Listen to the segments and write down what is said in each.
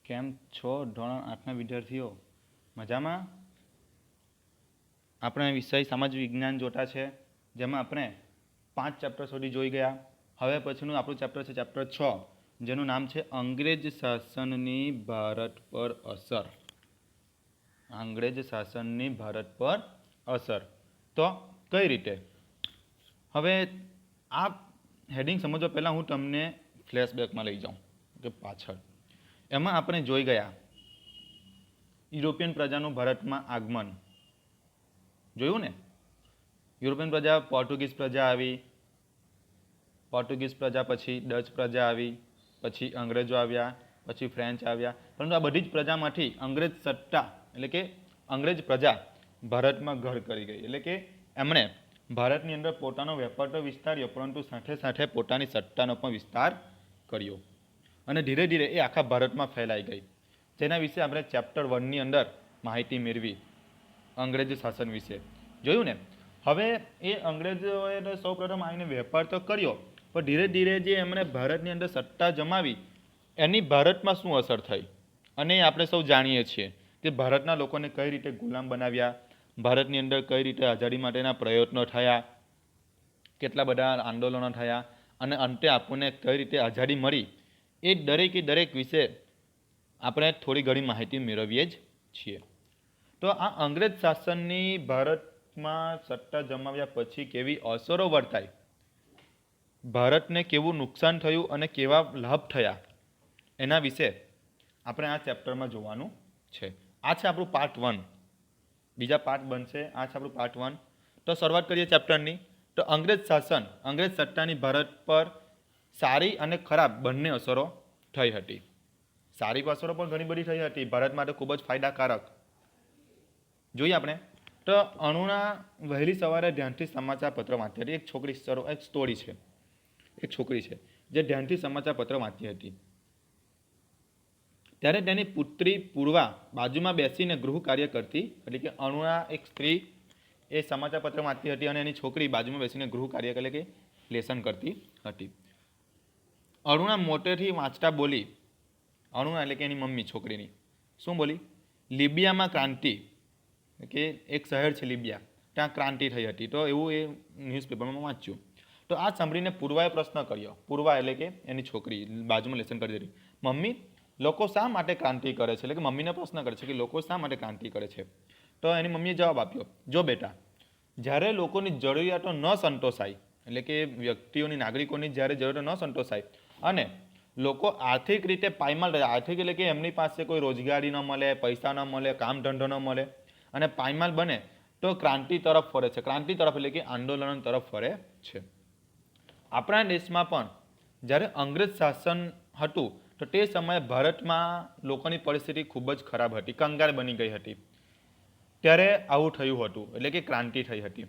કેમ છો ધોરણ 8ના વિદ્યાર્થીઓ? મજામાં? આપણે વિષય સામાજિક વિજ્ઞાન જોતા છે, જેમાં આપણે 5 ચેપ્ટર સુધી જોઈ ગયા. હવે પછીનું આપણું ચેપ્ટર છે ચેપ્ટર 6, જેનું નામ છે અંગ્રેજ શાસનની ભારત પર અસર. અંગ્રેજ શાસનની ભારત પર અસર. તો કઈ રીતે? હવે આ હેડિંગ સમજવા પહેલાં હું તમને ફ્લેશબેકમાં લઈ જાઉં કે પાછળ. એમાં આપણે જોઈ ગયા યુરોપિયન પ્રજાનું ભારતમાં આગમન. જોયું ને? યુરોપિયન પ્રજા, પોર્ટુગીઝ પ્રજા આવી, પોર્ટુગીઝ પ્રજા પછી ડચ પ્રજા આવી, પછી અંગ્રેજો આવ્યા, પછી ફ્રેન્ચ આવ્યા. પરંતુ આ બધી જ પ્રજામાંથી અંગ્રેજ સત્તા એટલે કે અંગ્રેજ પ્રજા ભારતમાં ઘર કરી ગઈ. એટલે કે એમણે ભારતની અંદર પોતાનો વેપાર તો વિસ્તાર્યો, પરંતુ સાથે સાથે પોતાની સત્તાનો પણ વિસ્તાર કર્યો અને ધીરે ધીરે એ આખા ભારતમાં ફેલાઈ ગઈ. જેના વિશે આપણે ચેપ્ટર 1ની અંદર માહિતી મેળવી અંગ્રેજ શાસન વિશે. જોયું ને? હવે એ અંગ્રેજોએ સૌ પ્રથમ આવીને વેપાર તો કર્યો, પણ ધીરે ધીરે જે એમણે ભારતની અંદર સત્તા જમાવી એની ભારતમાં શું અસર થઈ અને આપણે સૌ જાણીએ છીએ કે ભારતના લોકોને કઈ રીતે ગુલામ બનાવ્યા, ભારતની અંદર કઈ રીતે આઝાદી માટેના પ્રયત્નો થયા, કેટલા બધા આંદોલનો થયા અને અંતે આપણને કઈ રીતે આઝાદી મળી, એ દરેક વિશે આપણે થોડી ઘણી માહિતી મેળવીએ જ છીએ. તો આ અંગ્રેજ શાસનની ભારતમાં સત્તા જમાવ્યા પછી કેવી અસરો વર્તાઈ, ભારતને કેવું નુકસાન થયું અને કેવા લાભ થયા, એના વિશે આપણે આ ચેપ્ટરમાં જોવાનું છે. આ છે આપણું પાર્ટ 1. બીજા પાર્ટ બનશે. આ છે આપણું પાર્ટ 1. તો શરૂઆત કરીએ ચેપ્ટરની. તો અંગ્રેજ શાસન, અંગ્રેજ સત્તાની ભારત પર સારી અને ખરાબ બંને અસરો થઈ હતી. સારી અસરો પણ ઘણી બધી થઈ હતી, ભારત માટે ખૂબ જ ફાયદાકારક. જોઈએ આપણે. તો અણુના વહેલી સવારે ધ્યાનથી સમાચાર પત્ર વાંચતી હતી. એક સ્ટોરી છે. એક છોકરી છે જે ધ્યાનથી સમાચાર પત્ર વાંચતી હતી. ત્યારે તેની પુત્રી પૂર્વા બાજુમાં બેસીને ગૃહ કાર્ય કરતી. એટલે કે અણુના એક સ્ત્રી એ સમાચાર પત્ર વાંચતી હતી અને એની છોકરી બાજુમાં બેસીને ગૃહ કાર્ય એટલે કે લેસન કરતી હતી. અરુણા મોટેથી વાંચતા બોલી, અરુણા એટલે કે એની મમ્મી છોકરીની, શું બોલી? લિબિયામાં ક્રાંતિ, કે એક શહેર છે લિબિયા, ત્યાં ક્રાંતિ થઈ હતી. તો એવું એ ન્યૂઝપેપરમાં વાંચ્યું. તો આ સાંભળીને પૂર્વાએ પ્રશ્ન કર્યો. પૂર્વા એટલે કે એની છોકરી બાજુમાં લેસન કરતી હતી. મમ્મી, લોકો શા માટે ક્રાંતિ કરે છે? એટલે કે મમ્મીને પ્રશ્ન કરે છે કે લોકો શા માટે ક્રાંતિ કરે છે? તો એની મમ્મીએ જવાબ આપ્યો, જો બેટા, જ્યારે લોકોની જરૂરિયાતો ન સંતોષાય, એટલે કે વ્યક્તિઓની, નાગરિકોની જ્યારે જરૂરિયાતો ન સંતોષાય અને લોકો આર્થિક રીતે પાયમાલ રહે, આર્થિક એટલે કે એમની પાસે કોઈ રોજગારી ન મળે, પૈસા ન મળે, કામ ધંધો ન મળે અને પાયમાલ બને, તો ક્રાંતિ તરફ ફરે છે. ક્રાંતિ તરફ એટલે કે આંદોલન તરફ ફરે છે. આપણા દેશમાં પણ જ્યારે અંગ્રેજ શાસન હતું તો તે સમયે ભારતમાં લોકોની પરિસ્થિતિ ખૂબ જ ખરાબ હતી, કંગાળ બની ગઈ હતી. ત્યારે આવું થયું હતું, એટલે કે ક્રાંતિ થઈ હતી.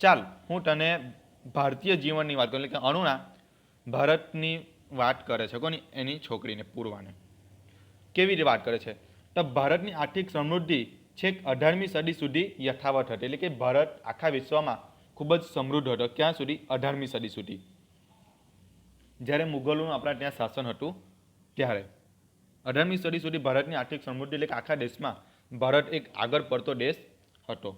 ચાલ હું તને ભારતીય જીવનની વાત કરું. એટલે કે અરુણા ભારતની વાત કરે છે. કોની? એની છોકરીને, પૂર્વાને. કેવી રીતે વાત કરે છે? તો ભારતની આર્થિક સમૃદ્ધિ છેક 18મી સદી સુધી યથાવત હતી. એટલે કે ભારત આખા વિશ્વમાં ખૂબ જ સમૃદ્ધ હતો. ક્યાં સુધી? 18મી સદી સુધી, જ્યારે મુગલોનું આપણા ત્યાં શાસન હતું ત્યારે 18મી સદી સુધી ભારતની આર્થિક સમૃદ્ધિ એટલે કે આખા દેશમાં ભારત એક આગળ પડતો દેશ હતો.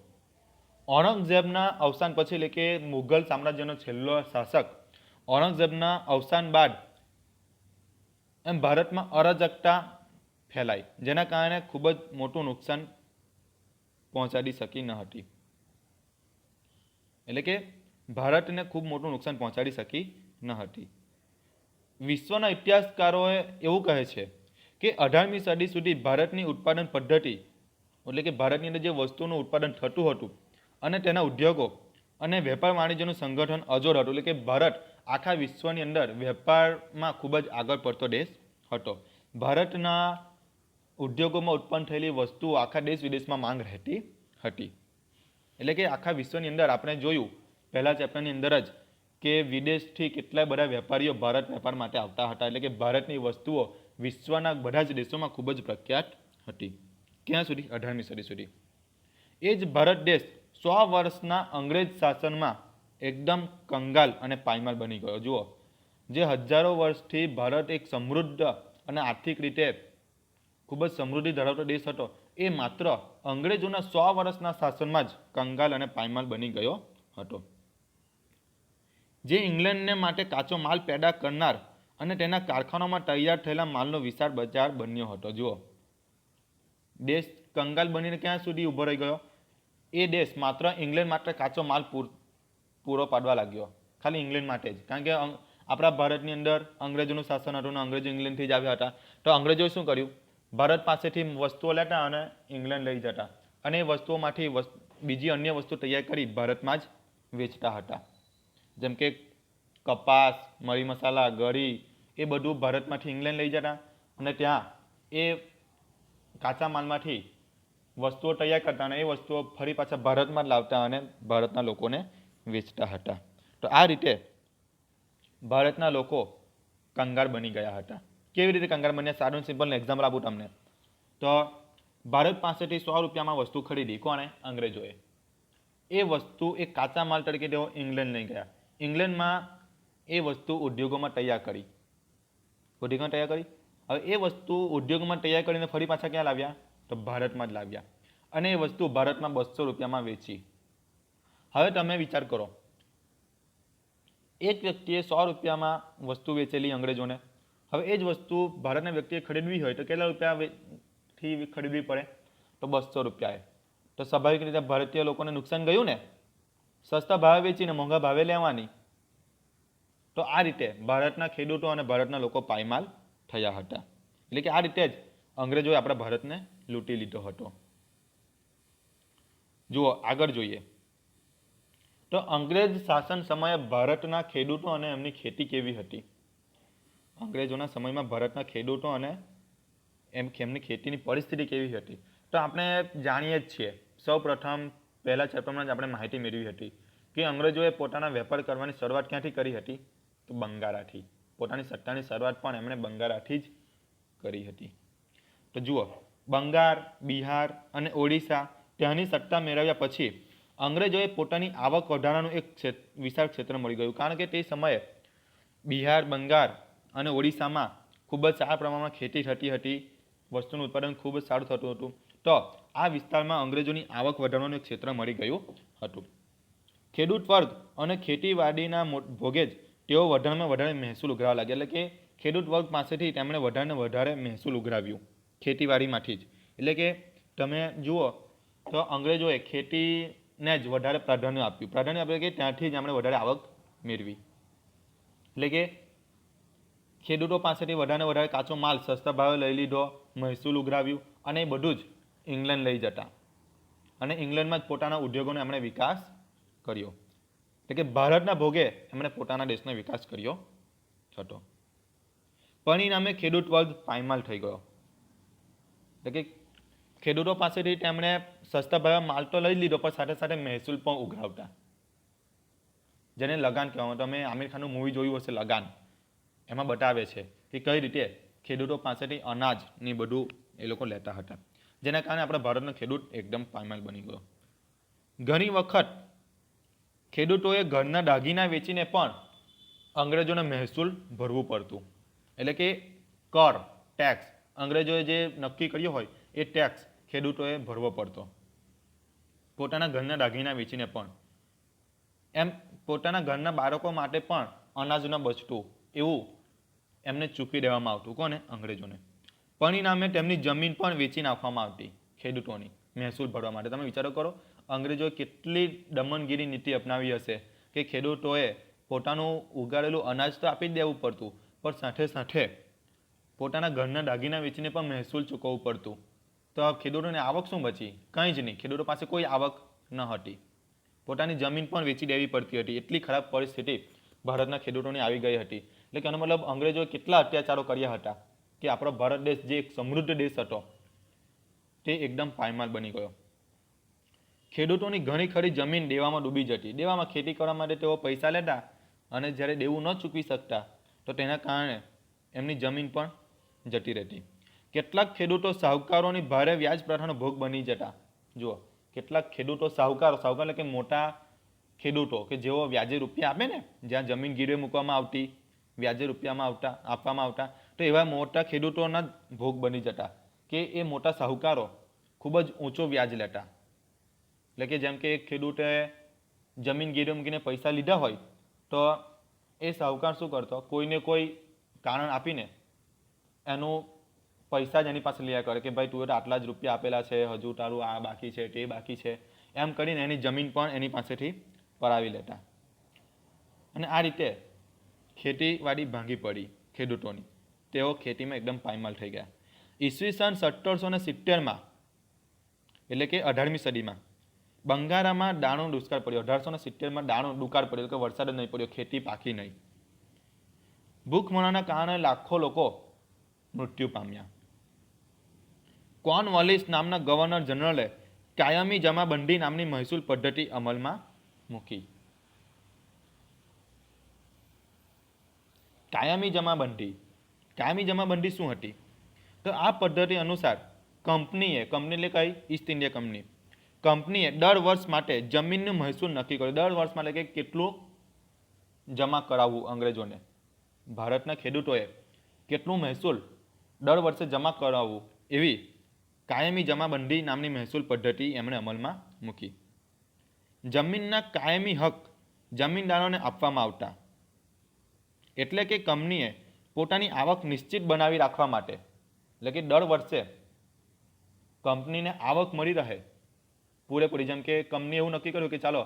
ઔરંગઝેબના અવસાન પછી, એટલે કે મુઘલ સામ્રાજ્યનો છેલ્લો શાસક ઔરંગઝેબના અવસાન બાદ એમ ભારતમાં અરાજકતા ફેલાઈ, જેના કારણે ખૂબ જ મોટું નુકસાન પહોંચાડી શકી ન હતી. એટલે કે ભારતને ખૂબ મોટું નુકસાન પહોંચાડી શકી ન હતી. વિશ્વના ઇતિહાસકારોએ એવું કહે છે કે 18મી સદી સુધી ભારતની ઉત્પાદન પદ્ધતિ, એટલે કે ભારતની અંદર જે વસ્તુનું ઉત્પાદન થતું હતું અને તેના ઉદ્યોગો અને વેપાર વાણિજ્યનું સંગઠન અજોડ હતું. એટલે કે ભારત આખા વિશ્વની અંદર વેપારમાં ખૂબ જ આગળ પડતો દેશ હતો. ભારતના ઉદ્યોગોમાં ઉત્પન્ન થયેલી વસ્તુઓ આખા દેશ વિદેશમાં માંગ રહેતી હતી. એટલે કે આખા વિશ્વની અંદર આપણે જોયું પહેલા ચેપ્ટરની અંદર જ કે વિદેશથી કેટલા બધા વેપારીઓ ભારત વેપાર માટે આવતા હતા. એટલે કે ભારતની વસ્તુઓ વિશ્વના બધા જ દેશોમાં ખૂબ જ પ્રખ્યાત હતી. ક્યાં સુધી? 18મી સદી સુધી. એ જ ભારત દેશ 100 વર્ષના અંગ્રેજ શાસનમાં એકદમ કંગાલ અને પાયમાલ બની ગયો. જુઓ, જે હજારો વર્ષથી ભારત એક સમૃદ્ધ અને આર્થિક રીતે ખૂબ જ સમૃદ્ધિ ધરાવતો દેશ હતો, એ માત્ર અંગ્રેજોના 100 વર્ષના શાસનમાં જ કંગાલ અને પાયમાલ બની ગયો હતો. જે ઇંગ્લેન્ડને માટે કાચો માલ પેદા કરનાર અને તેના કારખાનામાં તૈયાર થયેલા માલનો વિશાળ બજાર બન્યો હતો. જુઓ, દેશ કંગાલ બનીને ક્યાં સુધી ઊભો રહી ગયો? એ દેશ માત્ર ઇંગ્લેન્ડ માટે કાચો માલ પૂરો પાડવા લાગ્યો, ખાલી ઇંગ્લેન્ડ માટે જ. કારણ કે આપણા ભારતની અંદર અંગ્રેજોનું શાસન હતું અને અંગ્રેજો ઇંગ્લેન્ડથી જ આવ્યા હતા. તો અંગ્રેજોએ શું કર્યું? ભારત પાસેથી વસ્તુઓ લેતા અને ઇંગ્લેન્ડ લઈ જતા, અને એ વસ્તુઓમાંથી બીજી અન્ય વસ્તુ તૈયાર કરી ભારતમાં જ વેચતા હતા. જેમ કે કપાસ, મરી મસાલા, ગળી, એ બધું ભારતમાંથી ઇંગ્લેન્ડ લઈ જતા અને ત્યાં એ કાચા માલમાંથી વસ્તુઓ તૈયાર કરતા અને એ વસ્તુઓ ફરી પાછા ભારતમાં જ લાવતા અને ભારતના લોકોને વેચતા હતા. તો આ રીતે ભારતના લોકો કંગાળ બની ગયા હતા. કેવી રીતે કંગાળ બન્યા? સારું સિમ્પલ એક્ઝામ્પલ આપું તમને. તો ભારત પાસેથી 100 રૂપિયામાં વસ્તુ ખરીદી. કોણે? અંગ્રેજોએ. એ વસ્તુ એક કાચા માલ તરીકે તેઓ ઇંગ્લેન્ડ લઈ ગયા. ઇંગ્લેન્ડમાં એ વસ્તુ ઉદ્યોગોમાં તૈયાર કરી. હવે એ વસ્તુ ઉદ્યોગમાં તૈયાર કરીને ફરી પાછા ક્યાં લાવ્યા? તો ભારતમાં જ લાવ્યા અને એ વસ્તુ ભારતમાં 200 રૂપિયામાં વેચી. હવે તમે વિચાર કરો, એક વ્યક્તિએ 100 રૂપિયામાં વસ્તુ વેચેલી અંગ્રેજોને. હવે એ જ વસ્તુ ભારતના વ્યક્તિએ ખરીદવી હોય તો કેટલા રૂપિયાથી ખરીદવી પડે? તો 200 રૂપિયાએ. તો સ્વાભાવિક રીતે ભારતીય લોકોને નુકસાન ગયું ને. સસ્તા ભાવે વેચીને મોંઘા ભાવે લેવાની. તો આ રીતે ભારતના ખેડૂતો અને ભારતના લોકો પાયમાલ થયા હતા. એટલે કે આ રીતે જ અંગ્રેજોએ આપણા ભારતને લૂંટી લીધો હતો. જુઓ, આગળ જોઈએ તો અંગ્રેજ શાસન સમયે ભારતના ખેડૂતો અને એમની ખેતી કેવી હતી? અંગ્રેજોના સમયમાં ભારતના ખેડૂતો અને એમની ખેતીની પરિસ્થિતિ કેવી હતી? તો આપણે જાણીએ જ છીએ. સૌ પ્રથમ પહેલા ચેપ્ટરમાં જ આપણે માહિતી મેળવી હતી કે અંગ્રેજોએ પોતાના વેપાર કરવાની શરૂઆત ક્યાંથી કરી હતી? તો બંગાળાથી. પોતાની સત્તાની શરૂઆત પણ એમણે બંગાળાથી જ કરી હતી. તો જુઓ, બંગાળ, બિહાર અને ઓડિશા ત્યાંની સત્તા મેળવ્યા પછી અંગ્રેજોએ પોતાની આવક વધારવાનું એક વિશાળ ક્ષેત્ર મળી ગયું. કારણ કે તે સમયે બિહાર, બંગાળ અને ઓડિશામાં ખૂબ જ સારા પ્રમાણમાં ખેતી થતી હતી. વસ્તુનું ઉત્પાદન ખૂબ જ સારું થતું હતું. તો આ વિસ્તારમાં અંગ્રેજોની આવક વધારવાનું એક ક્ષેત્ર મળી ગયું હતું. ખેડૂત વર્ગ અને ખેતીવાડીના ભોગે જ તેઓ વધારેમાં વધારે મહેસૂલ ઉઘરાવવા લાગ્યા. એટલે કે ખેડૂત વર્ગ પાસેથી તેમણે વધારે વધારે મહેસૂલ ઉઘરાવ્યું ખેતીવાડીમાંથી જ. એટલે કે તમે જુઓ તો અંગ્રેજોએ ખેતીને જ વધારે પ્રાધાન્ય આપ્યું કે ત્યાંથી જ એમણે વધારે આવક મેળવી. એટલે કે ખેડૂતો પાસેથી વધારે કાચો માલ સસ્તા ભાવે લઈ લીધો, મહેસૂલ ઉઘરાવ્યું અને એ બધું જ ઇંગ્લેન્ડ લઈ જતા અને ઇંગ્લેન્ડમાં જ પોતાના ઉદ્યોગોનો એમણે વિકાસ કર્યો. એટલે કે ભારતના ભોગે એમણે પોતાના દેશનો વિકાસ કર્યો હતો. પરિણામે ખેડૂત વર્ગ પાયમાલ થઈ ગયો. એટલે કે ખેડૂતો પાસેથી તેમણે સસ્તા ભાવે માલ તો લઈ લીધો પણ સાથે સાથે મહેસૂલ પણ ઉઘરાવતા, જેને લગાન કહેવામાં. તમે આમિર ખાનનું મૂવી જોયું હશે લગાન. એમાં બતાવે છે કે કઈ રીતે ખેડૂતો પાસેથી અનાજ ને બધું એ લોકો લેતા હતા, જેના કારણે આપણા ભારતનો ખેડૂત એકદમ પાયમાલ બની ગયો. ઘણી વખત ખેડૂતોએ ઘરના દાગીના વેચીને પણ અંગ્રેજોને મહેસૂલ ભરવું પડતું. એટલે કે કર, ટેક્સ અંગ્રેજોએ જે નક્કી કર્યો હોય એ ટેક્સ ખેડૂતોએ ભરવો પડતો. પોતાના ઘરના દાગીના વેચીને પણ એમ પોતાના ઘરના બાળકો માટે પણ અનાજ ન બચતું એવું એમને ચૂકવી દેવામાં આવતું. કોને? અંગ્રેજોને. પરિણામે તેમની જમીન પણ વેચી નાખવામાં આવતી ખેડૂતોની મહેસૂલ ભરવા માટે. તમે વિચારો કરો, અંગ્રેજોએ કેટલી દમનગીરી નીતિ અપનાવી હશે કે ખેડૂતોએ પોતાનું ઉગાડેલું અનાજ તો આપી જ દેવું પડતું, પણ સાથે સાથે પોતાના ઘરના દાગીના વેચીને પણ મહેસૂલ ચૂકવવું પડતું. તો ખેડૂતોને આવક શું બચી? કંઈ જ નહીં. ખેડૂતો પાસે કોઈ આવક ન હતી. પોતાની જમીન પણ વેચી દેવી પડતી હતી. એટલી ખરાબ પરિસ્થિતિ ભારતના ખેડૂતોની આવી ગઈ હતી. એટલે કે આનો મતલબ અંગ્રેજોએ કેટલા અત્યાચારો કર્યા હતા કે આપણો ભારત દેશ જે એક સમૃદ્ધ દેશ હતો તે એકદમ પાયમાલ બની ગયો. ખેડૂતોની ઘણી ખરી જમીન દેવામાં ડૂબી જતી. દેવામાં ખેતી કરવા માટે તેઓ પૈસા લેતા અને જ્યારે દેવું ન ચૂકવી શકતા તો તેના કારણે એમની જમીન પણ જતી રહેતી. કેટલાક ખેડૂતો શાહુકારોની ભારે વ્યાજ પ્રથાનો ભોગ બની જતા. જુઓ, કેટલાક ખેડૂતો શાહુકાર એટલે કે મોટા ખેડૂતો કે જેઓ વ્યાજે રૂપિયા આપે ને, જ્યાં જમીન ગીરવે મૂકવામાં આવતી, વ્યાજે રૂપિયામાં આપવામાં આવતા, તો એવા મોટા ખેડૂતોના ભોગ બની જતા કે એ મોટા સાહુકારો ખૂબ જ ઊંચો વ્યાજ લેતા. એટલે કે જેમ કે એક ખેડૂતે જમીન ગીરવે મૂકીને પૈસા લીધા હોય તો એ સાહુકાર શું કરતો, કોઈને કોઈ કારણ આપીને એનું પૈસા જ એની પાસે લીયા કરે કે ભાઈ તું તો આટલા જ રૂપિયા આપેલા છે, હજુ તારું આ બાકી છે, તે બાકી છે, એમ કરીને એની જમીન પણ એની પાસેથી પડાવી લેતા. અને આ રીતે ખેતીવાડી ભાંગી પડી ખેડૂતોની. તેઓ ખેતીમાં એકદમ પાયમાલ થઈ ગયા. ઈસવીસન 1770માં એટલે કે 18મી સદીમાં બંગાળામાં દાણો દુષ્કાળ પડ્યો. 1870માં દાણો દુકાળ પડ્યો કે વરસાદ જ નહીં પડ્યો, ખેતી પાકી નહીં. ભૂખમરાના કારણે લાખો લોકો મૃત્યુ પામ્યા. કોર્નવાલિસ નામના ગવર્નર જનરલે કાયમી જમાબંધી નામની મહેસૂલ પદ્ધતિ અમલમાં મૂકી. કાયમી જમાબંધી શું હતી? તો આ પદ્ધતિ અનુસાર કંપની એટલે કઈ? ઈસ્ટ ઇન્ડિયા કંપનીએ દર વર્ષ માટે જમીનનું મહેસૂલ નક્કી કર્યો. દર વર્ષ માટે કે કેટલું જમા કરાવવું અંગ્રેજોને, ભારતના ખેડૂતોએ કેટલું મહેસૂલ દર વર્ષે જમા કરાવવું, એવી કાયમી જમાબંધી નામની મહેસૂલ પદ્ધતિ એમણે અમલમાં મૂકી. જમીનના કાયમી હક જમીનદારોને આપવામાં આવતા. એટલે કે કંપનીએ પોતાની આવક નિશ્ચિત બનાવી રાખવા માટે, એટલે કે દર વર્ષે કંપનીને આવક મળી રહે પૂરેપૂરી. જેમ કે કંપની એવું નક્કી કર્યું કે ચાલો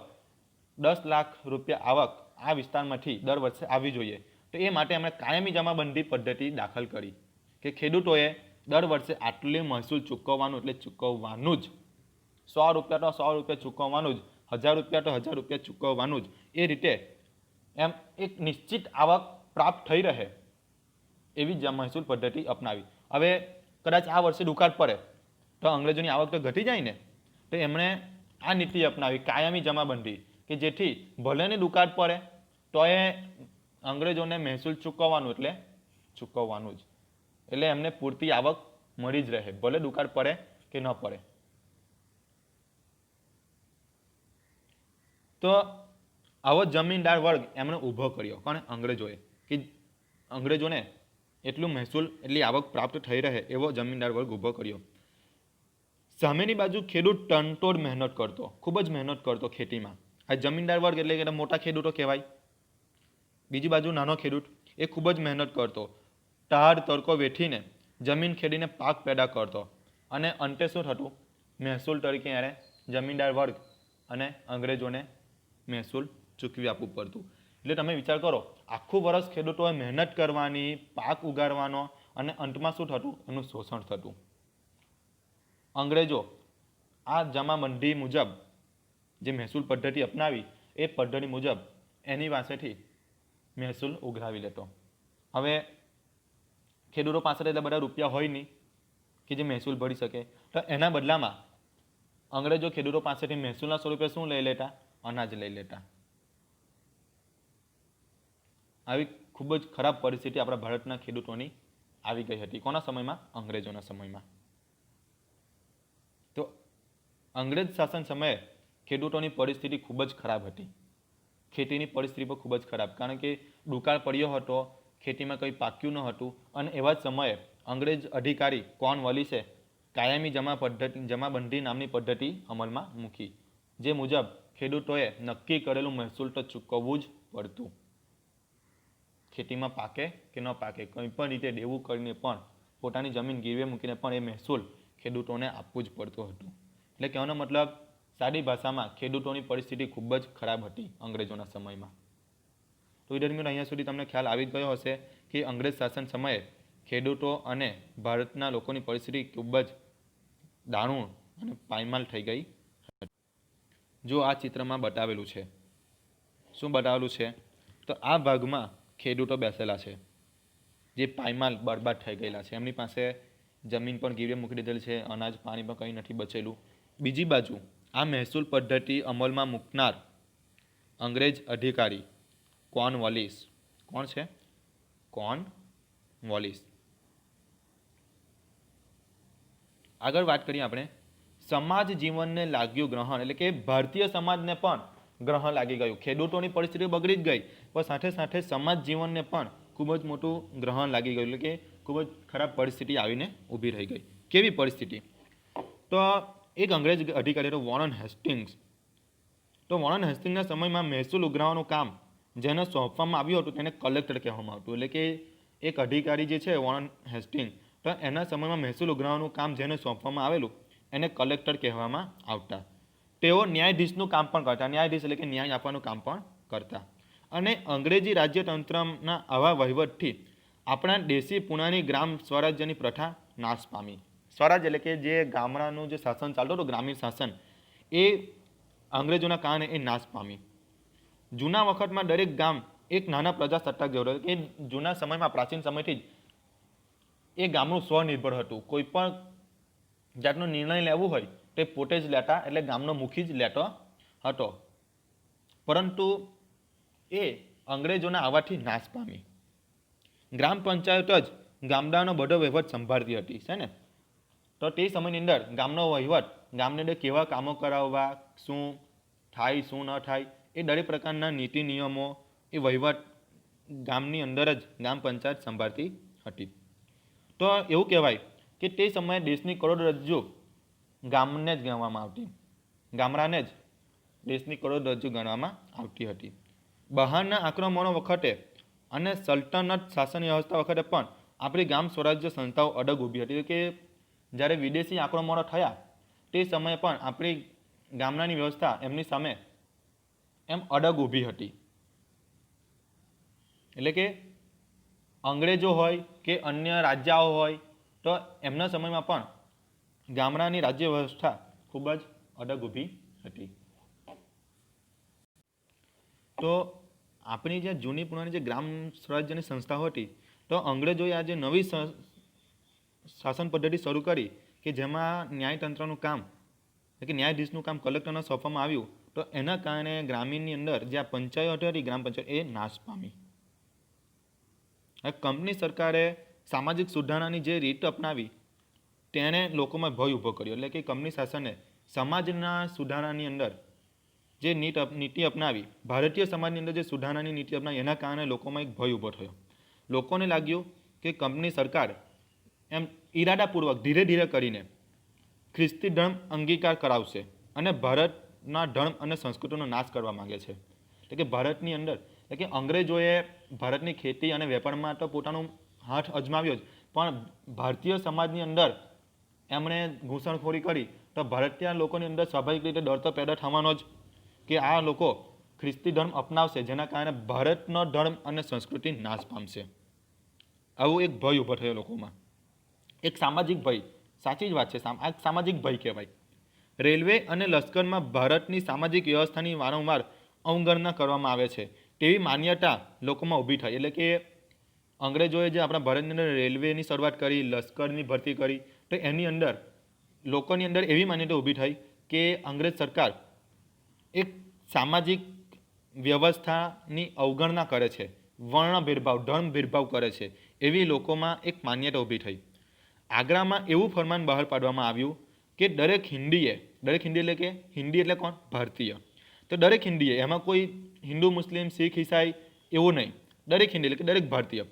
10 લાખ રૂપિયા આવક આ વિસ્તારમાંથી દર વર્ષે આવવી જોઈએ, તો એ માટે એમણે કાયમી જમાબંધી પદ્ધતિ દાખલ કરી કે ખેડૂતોએ દર વર્ષે આટલી મહેસૂલ ચૂકવવાનું એટલે ચૂકવવાનું જ. 100 રૂપિયા તો 100 રૂપિયા ચૂકવવાનું જ, 1000 રૂપિયા તો 1000 રૂપિયા ચૂકવવાનું જ. એ રીતે એમ એક નિશ્ચિત આવક પ્રાપ્ત થઈ રહે એવી મહેસૂલ પદ્ધતિ અપનાવી. હવે કદાચ આ વર્ષે દુકાળ પડે તો અંગ્રેજોની આવક તો ઘટી જાય ને, તો એમણે આ નીતિ અપનાવી કાયમી જમાબંધી, કે જેથી ભલેને દુકાળ પડે તો એ અંગ્રેજોને મહેસૂલ ચૂકવવાનું એટલે ચૂકવવાનું જ. એટલે એમને પૂરતી આવક મળી જ રહે, ભલે દુકાળ પડે કે ન પડે. તો આવો જમીનદાર વર્ગ એમણે ઊભો કર્યો. કોણે? અંગ્રેજોએ. કે અંગ્રેજોને એટલું મહેસૂલ એટલી આવક પ્રાપ્ત થઈ રહે એવો જમીનદાર વર્ગ ઊભો કર્યો. સામેની બાજુ ખેડૂત તનતોડ મહેનત કરતો, ખૂબ જ મહેનત કરતો ખેતીમાં. આ જમીનદાર વર્ગ એટલે કે મોટા ખેડૂતો કહેવાય. બીજી બાજુ નાનો ખેડૂત એ ખૂબ જ મહેનત કરતો, ટાઢ તડકો વેઠીને જમીન ખેડીને પાક પેદા કરતો. અને અંતે શું થતું? મહેસૂલ તરીકે એને જમીનદાર વર્ગ અને અંગ્રેજોને મહેસૂલ ચૂકવી આપવું પડતું. એટલે તમે વિચાર કરો, આખું વર્ષ ખેડૂતોએ મહેનત કરવાની, પાક ઉગાડવાનો, અને અંતમાં શું થતું? એનું શોષણ થતું. અંગ્રેજો આ જમાબંધી મુજબ જે મહેસૂલ પદ્ધતિ અપનાવી એ પદ્ધતિ મુજબ એની પાસેથી મહેસૂલ ઉઘરાવી લેતો. હવે ખેડૂતો પાસે એટલા બધા રૂપિયા હોય નહીં કે જે મહેસૂલ ભરી શકે, તો એના બદલામાં અંગ્રેજો ખેડૂતો પાસેથી મહેસૂલના સ્વરૂપે શું લઈ લેતા? અનાજ લઈ લેતા. આવી ખૂબ જ ખરાબ પરિસ્થિતિ આપણા ભારતના ખેડૂતોની આવી ગઈ હતી. કોના સમયમાં? અંગ્રેજોના સમયમાં. તો અંગ્રેજ શાસન સમયે ખેડૂતોની પરિસ્થિતિ ખૂબ જ ખરાબ હતી. ખેતીની પરિસ્થિતિ પણ ખૂબ જ ખરાબ, કારણ કે દુકાળ પડ્યો હતો, ખેતીમાં કંઈ પાક્યું ન હતું. અને એવા જ સમયે અંગ્રેજ અધિકારી કોર્નવાલિસે કાયમી જમાબંધી નામની પદ્ધતિ અમલમાં મૂકી, જે મુજબ ખેડૂતોએ નક્કી કરેલું મહેસૂલ તો ચૂકવવું જ પડતું. ખેતીમાં પાકે કે ન પાકે, કંઈ પણ રીતે દેવું કરીને પણ પોતાની જમીન ગીરવે મૂકીને પણ એ મહેસૂલ ખેડૂતોને આપવું જ પડતું હતું. એટલે કહેવાનો મતલબ સાદી ભાષામાં ખેડૂતોની પરિસ્થિતિ ખૂબ જ ખરાબ હતી અંગ્રેજોના સમયમાં. તો વિદ્યાર્થી મિત્રો, અહીંયા સુધી તમને ખ્યાલ આવી ગયો હશે કે અંગ્રેજ શાસન સમયે ખેડૂતો અને ભારતના લોકોની પરિસ્થિતિ ખૂબ જ દારૂણ અને પાયમાલ થઈ ગઈ. જો આ ચિત્રમાં બતાવેલું છે, શું બતાવેલું છે? તો આ ભાગમાં ખેડૂતો બેસેલા છે, જે પાયમાલ બરબાદ થઈ ગયેલા છે. એમની પાસે જમીન પણ ગીરવે મૂકી દીધેલ છે, અનાજ પાણી પણ કંઈ નથી બચેલું. બીજી બાજુ આ મહેસૂલ પદ્ધતિ અમલમાં મૂકનાર અંગ્રેજ અધિકારી કોર્નવાલિસ. કોણ છે? કોર્નવાલિસ. આગળ વાત કરીએ આપણે. સમાજ જીવનને લાગ્યું ગ્રહણ, એટલે કે ભારતીય સમાજને પણ ગ્રહણ લાગી ગયું. ખેડૂતોની પરિસ્થિતિ બગડી જ ગઈ, પણ સાથે સાથે સમાજ જીવનને પણ ખૂબ જ મોટું ગ્રહણ લાગી ગયું, એટલે કે ખૂબ જ ખરાબ પરિસ્થિતિ આવીને ઊભી રહી ગઈ. કેવી પરિસ્થિતિ? તો એક અંગ્રેજ અધિકારી હતો વોરન હેસ્ટિંગ્સ. તો વોરન હેસ્ટિંગ્સના સમયમાં મહેસૂલ ઉઘરાવવાનું કામ જેને સોંપવામાં આવ્યું હતું તેને કલેક્ટર કહેવામાં આવતું. એટલે કે એક અધિકારી જે છે વોરન હેસ્ટિંગ, તો એના સમયમાં મહેસૂલ ઉઘરાવવાનું કામ જેને સોંપવામાં આવેલું એને કલેક્ટર કહેવામાં આવતા. તેઓ ન્યાયાધીશનું કામ પણ કરતા. ન્યાયાધીશ એટલે કે ન્યાય આપવાનું કામ પણ કરતા. અને અંગ્રેજી રાજ્યતંત્રના આવા વહીવટથી આપણા દેશી પુણાની ગ્રામ સ્વરાજ્યની પ્રથા નાશ પામી. સ્વરાજ એટલે કે જે ગામડાનું જે શાસન ચાલતું હતું, ગ્રામીણ શાસન, એ અંગ્રેજોના કારણે એ નાશ પામી. જૂના વખતમાં દરેક ગામ એક નાના પ્રજાસત્તાક જેવું હતું. એ જૂના સમયમાં, પ્રાચીન સમયથી જ એ ગામનું સ્વનિર્ભર હતું. કોઈ પણ જાતનો નિર્ણય લેવું હોય તે પોતે જ લેતા, એટલે ગામનો મુખી જ લેતો હતો. પરંતુ એ અંગ્રેજોના આવવાથી નાશ પામી. ગ્રામ પંચાયત જ ગામડાનો બધો વહીવટ સંભાળતી હતી, છે ને. તો તે સમયની અંદર ગામનો વહીવટ, ગામની અંદર કેવા કામો કરાવવા, શું થાય શું ન થાય, એ દરેક પ્રકારના નીતિ નિયમો, એ વહીવટ ગામની અંદર જ ગ્રામ પંચાયત સંભાળતી હતી. તો એવું કહેવાય કે તે સમયે દેશની કરોડરજ્જુ ગામને જ ગણવામાં આવતી. ગામડાને જ દેશની કરોડરજ્જુ ગણવામાં આવતી હતી. બહારના આક્રમણો વખતે અને સલ્તનત શાસન વ્યવસ્થા વખતે પણ આપણી ગ્રામ સ્વરાજ્ય સંસ્થાઓ અડગ ઊભી હતી. કે જ્યારે વિદેશી આક્રમણો થયા તે સમયે પણ આપણી ગામડાની વ્યવસ્થા એમની સામે એમ અડગ ઊભી હતી. એટલે કે અંગ્રેજો હોય કે અન્ય રાજ્યો હોય, તો એમના સમયમાં પણ ગામડાની રાજ્ય વ્યવસ્થા ખૂબ જ અડગ ઊભી હતી. તો આપણી જે જૂની પુરાણી જે ગ્રામ સ્વરાજ્યની સંસ્થાઓ હતી, તો અંગ્રેજોએ આ જે નવી શાસન પદ્ધતિ શરૂ કરી કે જેમાં ન્યાયતંત્રનું કામ, એટલે કે ન્યાયાધીશનું કામ કલેક્ટરને સોંપવામાં આવ્યું, તો એના કારણે ગ્રામીણની અંદર જે આ પંચાયતો હતી, ગ્રામ પંચાયત, એ નાશ પામી. કંપની સરકારે સામાજિક સુધારણાની જે રીત અપનાવી તેણે લોકોમાં ભય ઊભો કર્યો. એટલે કે કંપની શાસને સમાજના સુધારણાની અંદર જે નીતિ અપનાવી, ભારતીય સમાજની અંદર જે સુધારણાની નીતિ અપનાવી, એના કારણે લોકોમાં એક ભય ઊભો થયો. લોકોને લાગ્યું કે કંપની સરકાર એમ ઈરાદાપૂર્વક ધીરે ધીરે કરીને ખ્રિસ્તી ધર્મ અંગીકાર કરાવશે અને ભારતના ધર્મ અને સંસ્કૃતિનો નાશ કરવા માંગે છે. એટલે કે ભારતની અંદર, એટલે કે અંગ્રેજોએ ભારતની ખેતી અને વેપારમાં તો પોતાનું હાથ અજમાવ્યો જ, પણ ભારતીય સમાજની અંદર એમણે ઘૂસણખોરી કરી, તો ભારતીય લોકોની અંદર સ્વાભાવિક રીતે ડર તો પેદા થવાનો જ કે આ લોકો ખ્રિસ્તી ધર્મ અપનાવશે, જેના કારણે ભારતનો ધર્મ અને સંસ્કૃતિ નાશ પામશે. આવું એક ભય ઊભો થયો લોકોમાં, એક સામાજિક ભય. સાચી જ વાત છે, આ સામાજિક ભય કહેવાય. રેલવે અને લશ્કરમાં ભારતની સામાજિક વ્યવસ્થાની વારંવાર અવગણના કરવામાં આવે છે તેવી માન્યતા લોકોમાં ઊભી થઈ. એટલે કે અંગ્રેજોએ જે આપણા ભારતની અંદર રેલવેની શરૂઆત કરી, લશ્કરની ભરતી કરી, તો એની અંદર લોકોની અંદર એવી માન્યતા ઊભી થઈ કે અંગ્રેજ સરકાર એક સામાજિક વ્યવસ્થાની અવગણના કરે છે, વર્ણ ભેદભાવ, ધર્મ ભેદભાવ કરે છે, એવી લોકોમાં એક માન્યતા ઊભી થઈ. આગ્રામાં એવું ફરમાન બહાર પાડવામાં આવ્યું કે દરેક હિન્દી એટલે કે હિન્દી એટલે કોણ? ભારતીય. તો દરેક હિન્દીએ, એમાં કોઈ હિન્દુ, મુસ્લિમ, શીખ, ઈસાઈ એવું નહીં, દરેક હિન્દી એટલે કે દરેક ભારતીય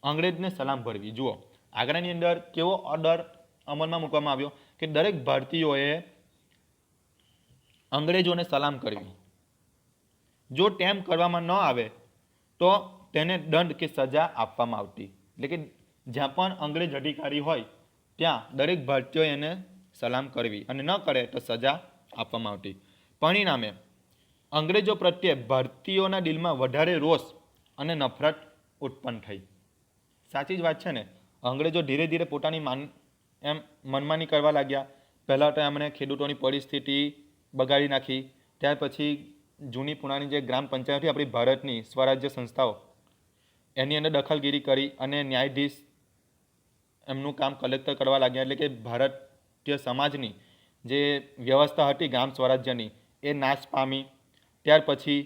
અંગ્રેજને સલામ ભરવી. જુઓ, આગ્રાની અંદર કેવો ઓર્ડર અમલમાં મૂકવામાં આવ્યો કે દરેક ભારતીયોએ અંગ્રેજોને સલામ કરવી. જો તેમ કરવામાં ન આવે તો તેને દંડ કે સજા આપવામાં આવતી. એટલે કે જ્યાં પણ અંગ્રેજ અધિકારી હોય ત્યાં દરેક ભારતીયોએ એને સલામ કરવી, અને ન કરે તો સજા આપવામાં આવતી. પરિણામે અંગ્રેજો પ્રત્યે ભારતીયોના દિલમાં વધારે રોષ અને નફરત ઉત્પન્ન થઈ. સાચી જ વાત છે ને. અંગ્રેજો ધીરે ધીરે પોતાની મનમાની કરવા લાગ્યા. પહેલાં તો એમણે ખેડૂતોની પરિસ્થિતિ બગાડી નાખી. ત્યાર પછી જૂની પુરાણી જે ગ્રામ પંચાયત હતી આપણી ભારતની સ્વરાજ્ય સંસ્થાઓ, એની અંદર દખલગીરી કરી અને ન્યાયાધીશ એમનું કામ કલેક્ટર કરવા લાગ્યા. એટલે કે ભારતીય સમાજની જે વ્યવસ્થા હતી ગ્રામ સ્વરાજ્યની, એ નાશ પામી. ત્યાર પછી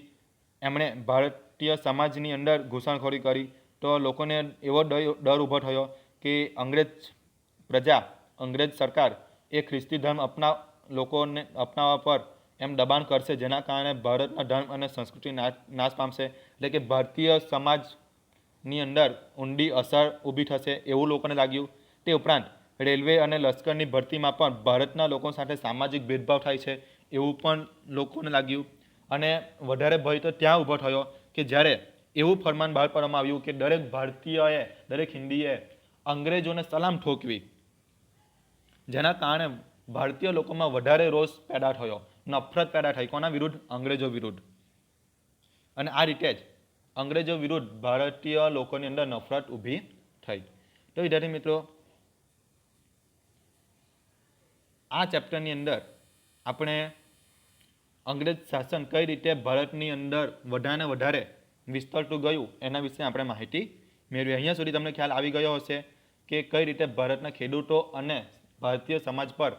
એમણે ભારતીય સમાજની અંદર ઘૂસણખોરી કરી, તો લોકોને એવો ડર ઊભો થયો કે અંગ્રેજ સરકાર એ ખ્રિસ્તી ધર્મ લોકોને અપનાવવા પર એમ દબાણ કરશે, જેના કારણે ભારતના ધર્મ અને સંસ્કૃતિ નાશ પામશે. એટલે કે ભારતીય સમાજની અંદર ઊંડી અસર ઊભી થશે એવું લોકોને લાગ્યું. તે ઉપરાંત રેલવે અને લશ્કરની ભરતીમાં પણ ભારતના લોકો સાથે સામાજિક ભેદભાવ થાય છે એવું પણ લોકોને લાગ્યું. અને વધારે ભય તો ત્યાં ઊભો થયો કે જ્યારે એવું ફરમાન બહાર પાડવામાં આવ્યું કે દરેક ભારતીયએ, દરેક હિન્દીએ અંગ્રેજોને સલામ ઠોકવી, જેના કારણે ભારતીય લોકોમાં વધારે રોષ પેદા થયો, નફરત પેદા થઈ. કોના વિરુદ્ધ? અંગ્રેજો વિરુદ્ધ. અને આ રીતે જ અંગ્રેજો વિરુદ્ધ ભારતીય લોકોની અંદર નફરત ઊભી થઈ. તો વિદ્યાર્થી મિત્રો, આ ચેપ્ટરની અંદર આપણે અંગ્રેજ શાસન કઈ રીતે ભારતની અંદર વધારે વધારે વિસ્તરતું ગયું એના વિશે આપણે માહિતી મેળવી. અહીંયા સુધી તમને ખ્યાલ આવી ગયો હશે કે કઈ રીતે ભારતના ખેડૂતો અને ભારતીય સમાજ પર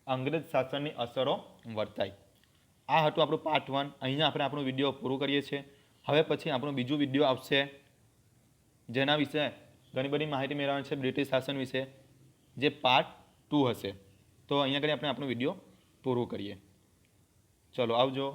અંગ્રેજ શાસનની અસરો વર્તાઈ. આ હતું આપણું પાર્ટ 1. અહીંયા આપણે આપણો વિડીયો પૂરું કરીએ છીએ. હવે પછી આપણો બીજો વિડીયો આવશે જેના વિશે ઘણી બધી માહિતી મેળવવાની છે બ્રિટિશ શાસન વિશે, જે પાર્ટ 2 હશે. તો અહીંયા કરી આપણે આપણો વિડીયો પૂરું કરીએ. ચલો આવજો.